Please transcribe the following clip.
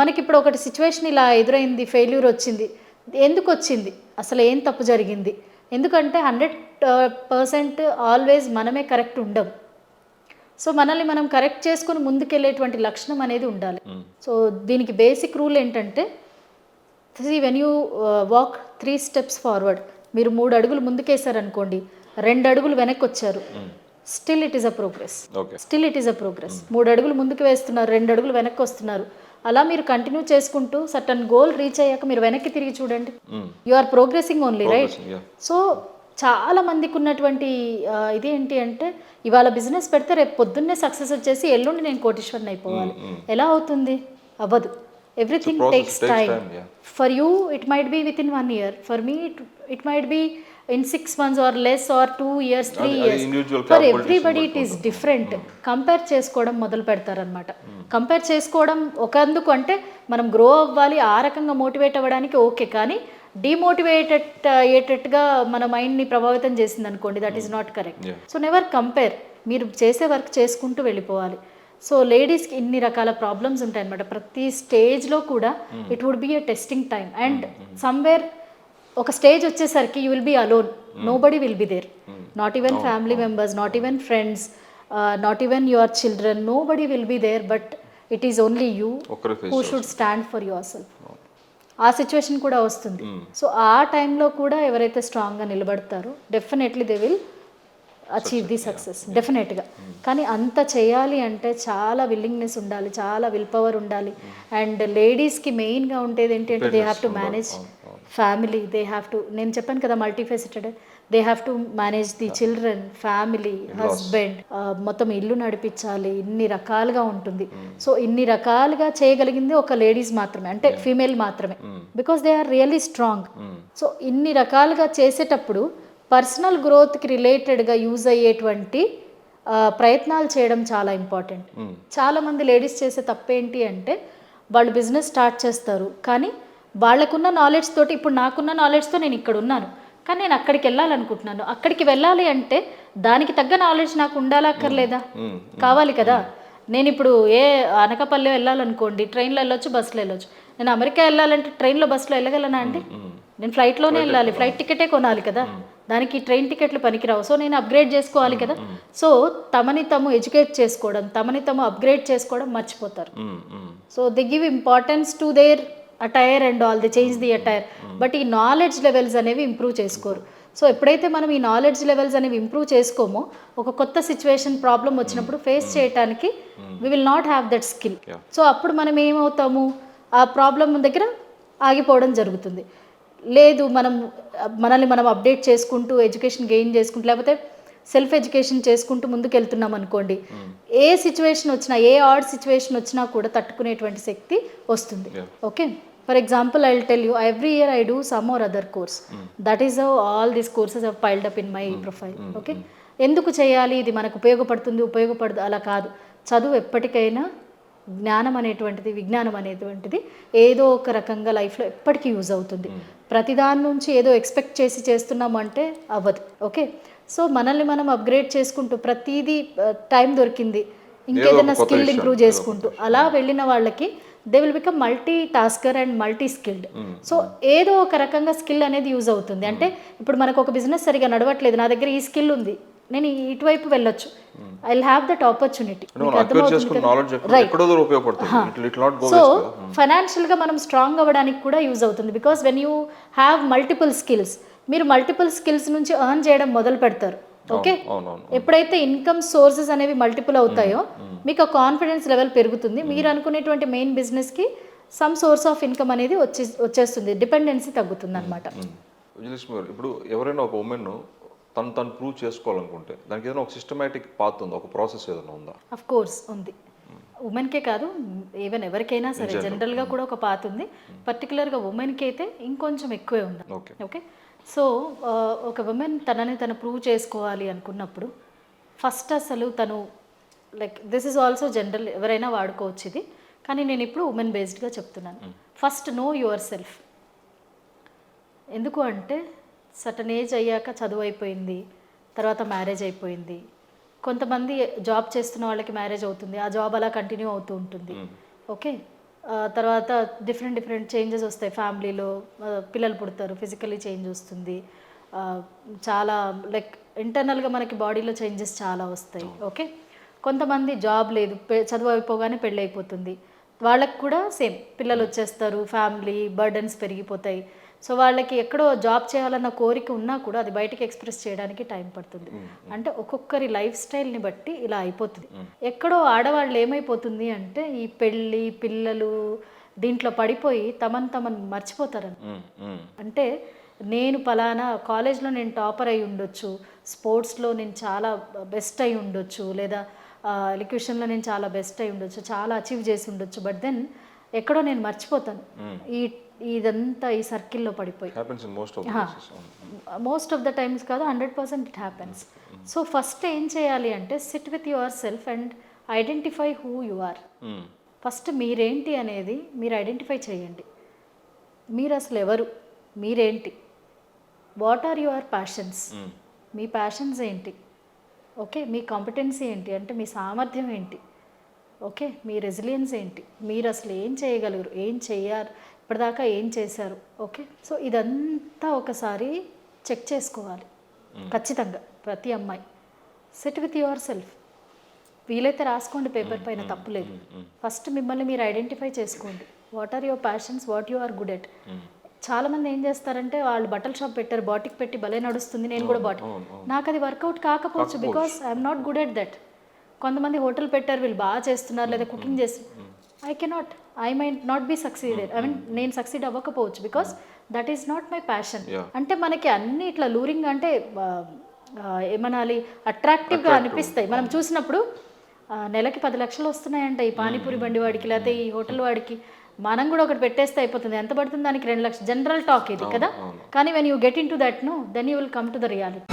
మనకిప్పుడు ఒకటి సిచ్యువేషన్ ఇలా ఎదురైంది, ఫెయిల్యూర్ వచ్చింది. ఎందుకు వచ్చింది, అసలు ఏం తప్పు జరిగింది? ఎందుకంటే 100% ఆల్వేస్ మనమే కరెక్ట్ ఉండం. సో మనల్ని మనం కరెక్ట్ చేసుకుని ముందుకెళ్ళేటువంటి లక్షణం అనేది ఉండాలి. సో దీనికి బేసిక్ రూల్ ఏంటంటే, when you walk 3 steps forward, మీరు 3 అడుగులు ముందుకేసారనుకోండి, 2 అడుగులు వెనక్కి వచ్చారు, still it is a progress. Still it is a progress. 3 అడుగులు ముందుకు వేస్తున్నారు, 2 అడుగులు వెనక్కి వస్తున్నారు, అలా మీరు కంటిన్యూ చేసుకుంటూ సర్టన్ గోల్ రీచ్ అయ్యాక మీరు వెనక్కి తిరిగి చూడండి, you are progressing only, right? So చాలా మందికి ఉన్నటువంటి ఇదేంటి అంటే, ఇవాళ బిజినెస్ పెడితే రేపు పొద్దున్నే సక్సెస్ వచ్చేసి ఎల్లుండి నేను కోటీశ్వరుని అయిపోవాలి. ఎలా అవుతుంది? అవ్వదు. Everything takes time. For you it might be within 1 year, for me it might be in 6 months or less or 2 years, 3 years. For everybody it is different. Compare చేసుకోవడం మొదలు పెడతారనమాట. కంపేర్ చేసుకోవడం ఒకందుకు అంటే మనం గ్రో అవ్వాలి, ఆ రకంగా motivate అవ్వడానికి ఓకే, కానీ డిమోటివేటెడ్ అయ్యేటట్టుగా మన మైండ్ని ప్రభావితం చేసింది అనుకోండి, that is not correct. So never compare, మీరు చేసే వర్క్ చేసుకుంటూ వెళ్ళిపోవాలి. సో లేడీస్కి ఇన్ని రకాల ప్రాబ్లమ్స్ ఉంటాయన్నమాట. ప్రతి స్టేజ్లో కూడా it would be a testing time, and somewhere ఒక స్టేజ్ వచ్చేసరికి you will be alone, nobody will be there, not even family members, not even friends, not even your children, nobody will be there, but it is only you who should stand for yourself. ఆ situation కూడా వస్తుంది. సో ఆ టైంలో కూడా ఎవరైతే స్ట్రాంగ్గా నిలబడతారో definitely they will achieve the success, డెఫినెట్గా. కానీ అంత చేయాలి అంటే చాలా విల్లింగ్నెస్ ఉండాలి, చాలా విల్ పవర్ ఉండాలి. అండ్ లేడీస్కి మెయిన్గా ఉండేది ఏంటి అంటే, they have to manage family, they have to, నేను చెప్పాను కదా multifaceted, they have to manage the children, family, husband, మొత్తం ఇల్లు నడిపించాలి, ఇన్ని రకాలుగా ఉంటుంది. సో ఇన్ని రకాలుగా చేయగలిగింది ఒక లేడీస్ మాత్రమే, అంటే ఫీమేల్ మాత్రమే, because they are really strong. So ఇన్ని రకాలుగా చేసేటప్పుడు పర్సనల్ గ్రోత్కి రిలేటెడ్గా యూజ్ అయ్యేటువంటి ప్రయత్నాలు చేయడం చాలా ఇంపార్టెంట్. చాలామంది లేడీస్ చేసే తప్పేంటి అంటే, వాళ్ళు బిజినెస్ స్టార్ట్ చేస్తారు, కానీ వాళ్ళకున్న నాలెడ్జ్ తోటి, ఇప్పుడు నాకున్న నాలెడ్జ్తో నేను ఇక్కడ ఉన్నాను, కానీ నేను అక్కడికి వెళ్ళాలనుకుంటున్నాను. అక్కడికి వెళ్ళాలి అంటే దానికి తగ్గ నాలెడ్జ్ నాకు ఉండాలా అక్కర్లేదా? కావాలి కదా. నేను ఇప్పుడు అనకాపల్లి వెళ్ళాలనుకోండి, ట్రైన్లో వెళ్ళొచ్చు, బస్సులో వెళ్ళొచ్చు. నేను అమెరికా వెళ్ళాలంటే ట్రైన్లో బస్సులో వెళ్ళగలనా అండి? నేను ఫ్లైట్లోనే వెళ్ళాలి, ఫ్లైట్ టికెటే కొనాలి కదా, దానికి ట్రైన్ టికెట్లు పనికిరావు. సో నేను అప్గ్రేడ్ చేసుకోవాలి కదా. సో తమని తాము ఎడ్యుకేట్ చేసుకోవడం, తమని తాము అప్గ్రేడ్ చేసుకోవడం మర్చిపోతారు. So they give importance to their attire and all, they change the attire, but ఈ నాలెడ్జ్ లెవెల్స్ అనేవి ఇంప్రూవ్ చేసుకోరు. సో ఎప్పుడైతే మనం ఈ నాలెడ్జ్ లెవెల్స్ అనేవి ఇంప్రూవ్ చేసుకోమో, ఒక కొత్త సిచ్యువేషన్ ప్రాబ్లం వచ్చినప్పుడు ఫేస్ చేయడానికి we will not have that skill. So అప్పుడు మనం ఏమవుతాము, ఆ ప్రాబ్లం దగ్గర ఆగిపోవడం జరుగుతుంది. లేదు, మనల్ని మనం అప్డేట్ చేసుకుంటూ, ఎడ్యుకేషన్ గెయిన్ చేసుకుంటూ, లేకపోతే సెల్ఫ్ ఎడ్యుకేషన్ చేసుకుంటూ ముందుకు వెళ్తున్నాం అనుకోండి, ఏ సిచ్యువేషన్ వచ్చినా, ఏ ఆడ్ సిచ్యువేషన్ వచ్చినా కూడా తట్టుకునేటువంటి శక్తి వస్తుంది. Okay, for example I will tell you, every year I do some or other course, that is how all these courses have piled up in my profile. Okay, ఎందుకు చేయాలి, ఇది మనకు ఉపయోగపడదు అలా కాదు. చదువు ఎప్పటికైనా, జ్ఞానం అనేటువంటిది, విజ్ఞానం అనేటువంటిది ఏదో ఒక రకంగా లైఫ్లో ఎప్పటికీ యూజ్ అవుతుంది. ప్రతిదాని నుంచి ఏదో ఎక్స్పెక్ట్ చేసి చేస్తున్నాము అంటే అవ్వదు. ఓకే, సో మనల్ని మనం అప్గ్రేడ్ చేసుకుంటూ, ప్రతిదీ టైం దొరికింది ఇంకేదైనా స్కిల్ ఇంప్రూవ్ చేసుకుంటూ అలా వెళ్ళిన వాళ్ళకి they will become multi tasker and multi skilled. So ఏదో ఒక రకంగా స్కిల్ అనేది యూజ్ అవుతుంది. అంటే ఇప్పుడు మనకు ఒక బిజినెస్ సరిగా నడవట్లేదు, నా దగ్గర ఈ స్కిల్ ఉంది, నేను ఇటువైపు వెళ్ళొచ్చు, I will have that opportunity. So ఫైనాన్షియల్గా మనం స్ట్రాంగ్ అవ్వడానికి కూడా యూజ్ అవుతుంది. Because when you have multiple skills, మీరు మల్టిపుల్ స్కిల్స్ నుంచి ఎర్న్ చేయడం మొదలు పెడతారు. ఓకే, ఎప్పుడైతే ఇన్కమ్ సోర్సెస్ అనేవి మల్టిపుల్ అవుతాయో మీకు ఆ కాన్ఫిడెన్స్ లెవెల్ పెరుగుతుంది. మీరు అనుకునేటువంటి మెయిన్ బిజినెస్కి సమ్ సోర్స్ ఆఫ్ ఇన్కమ్ అనేది వచ్చేస్తుంది, డిపెండెన్సీ తగ్గుతుంది అనమాట. ఇప్పుడు ఎవరైనా ఒక ఉమెన్ తను ప్రూవ్ చేసుకోవాలనుకుంటే దానికి ఏదైనా ఒక సిస్టమేటిక్ పాత్ ఉందా, ఒక ప్రాసెస్ ఏదైనా ఉందా? అఫ్ కోర్స్ ఉంది. ఉమెన్కే కాదు, ఈవెన్ ఎవరికైనా సరే జనరల్గా కూడా ఒక పాత్ ఉంది. పర్టికులర్గా ఉమెన్కి అయితే ఇంకొంచెం ఎక్కువే ఉంది. ఓకే, సో ఒక ఉమెన్ తనని తను ప్రూవ్ చేసుకోవాలి అనుకున్నప్పుడు ఫస్ట్ అసలు తను, like this is also general, ఎవరైనా వాడుకోవచ్చు ఇది, కానీ నేను ఇప్పుడు ఉమెన్ బేస్డ్గా చెప్తున్నాను. First know yourself. ఎందుకు అంటే సర్టన్ ఏజ్ అయ్యాక చదువు అయిపోయింది, తర్వాత మ్యారేజ్ అయిపోయింది, కొంతమంది జాబ్ చేస్తున్న వాళ్ళకి మ్యారేజ్ అవుతుంది, ఆ జాబ్ అలా కంటిన్యూ అవుతూ ఉంటుంది. ఓకే, తర్వాత డిఫరెంట్ చేంజెస్ వస్తాయి ఫ్యామిలీలో, పిల్లలు పుడతారు, ఫిజికలీ చేంజ్ వస్తుంది, ఆ, చాలా లైక్ ఇంటర్నల్గా మనకి బాడీలో చేంజెస్ చాలా వస్తాయి. ఓకే, కొంతమంది జాబ్ లేదు, చదువు అయిపోగానే పెళ్ళి అయిపోతుంది, వాళ్ళకి కూడా సేమ్ పిల్లలు వచ్చేస్తారు, ఫ్యామిలీ బర్డన్స్ పెరిగిపోతాయి. సో వాళ్ళకి ఎక్కడో జాబ్ చేయాలన్న కోరిక ఉన్నా కూడా అది బయటకి ఎక్స్ప్రెస్ చేయడానికి టైం పడుతుంది. అంటే ఒక్కొక్కరి లైఫ్ స్టైల్ని బట్టి ఇలా అయిపోతుంది. ఎక్కడో ఆడవాళ్ళు ఏమైపోతుంది అంటే ఈ పెళ్ళి పిల్లలు దీంట్లో పడిపోయి తమను మర్చిపోతారని. అంటే నేను పలానా కాలేజ్లో నేను టాపర్ అయి ఉండొచ్చు, స్పోర్ట్స్లో నేను చాలా బెస్ట్ అయి ఉండొచ్చు, లేదా ఎలిక్యూషన్లో నేను చాలా బెస్ట్ అయి ఉండొచ్చు, చాలా అచీవ్ చేసి ఉండొచ్చు, బట్ దెన్ ఎక్కడో నేను మర్చిపోతాను ఇదంతా ఈ సర్కిల్లో పడిపోయి. మోస్ట్ ఆఫ్ ద టైమ్స్ కాదు, 100% ఇట్ హ్యాపెన్స్. సో ఫస్ట్ ఏం చేయాలి అంటే sit with yourself and identify who you are. First మీరేంటి అనేది మీరు ఐడెంటిఫై చేయండి. మీరు అసలు ఎవరు, మీరేంటి, వాట్ ఆర్ యువర్ ప్యాషన్స్, మీ ప్యాషన్స్ ఏంటి, ఓకే, మీ కాంపిటెన్సీ ఏంటి అంటే మీ సామర్థ్యం ఏంటి, ఓకే, మీ రెసిలియన్స్ ఏంటి, మీరు అసలు ఏం చేయగలరు, ఏం చేయారు, ఇప్పటిదాకా ఏం చేశారు. ఓకే, సో ఇదంతా ఒకసారి చెక్ చేసుకోవాలి ఖచ్చితంగా ప్రతి అమ్మాయి. సిట్ విత్ యువర్ సెల్ఫ్, వీలైతే రాసుకోండి పేపర్ పైన, తప్పు లేదు. ఫస్ట్ మిమ్మల్ని మీరు ఐడెంటిఫై చేసుకోండి. What are your passions, what you are good at. చాలామంది ఏం చేస్తారంటే వాళ్ళు బట్టల షాప్ పెట్టారు, బాటిక్ పెట్టి భలే నడుస్తుంది, నేను కూడా బాటిక్, నాకు అది వర్కౌట్ కాకపోవచ్చు because I'm not good at that. కొంతమంది హోటల్ పెట్టారు, వీళ్ళు బాగా చేస్తున్నారు, లేదా కుకింగ్ చేస్తున్నారు, I might not be succeeded, I mean నేను సక్సీడ్ అవ్వకపోవచ్చు because that is not my passion. అంటే మనకి అన్ని ఇట్లా లూరింగ్ అంటే ఏమనాలి, అట్రాక్టివ్గా అనిపిస్తాయి మనం చూసినప్పుడు. నెలకి 10 లక్షలు వస్తున్నాయంట ఈ పానీపూరి బండి వాడికి, లేకపోతే ఈ హోటల్ వాడికి, మనం కూడా ఒకటి పెట్టేస్తే అయిపోతుంది, ఎంత పడుతుంది దానికి 2 లక్షలు, జనరల్ టాక్ ఇది కదా. కానీ when you get into that no, then you will come to the reality.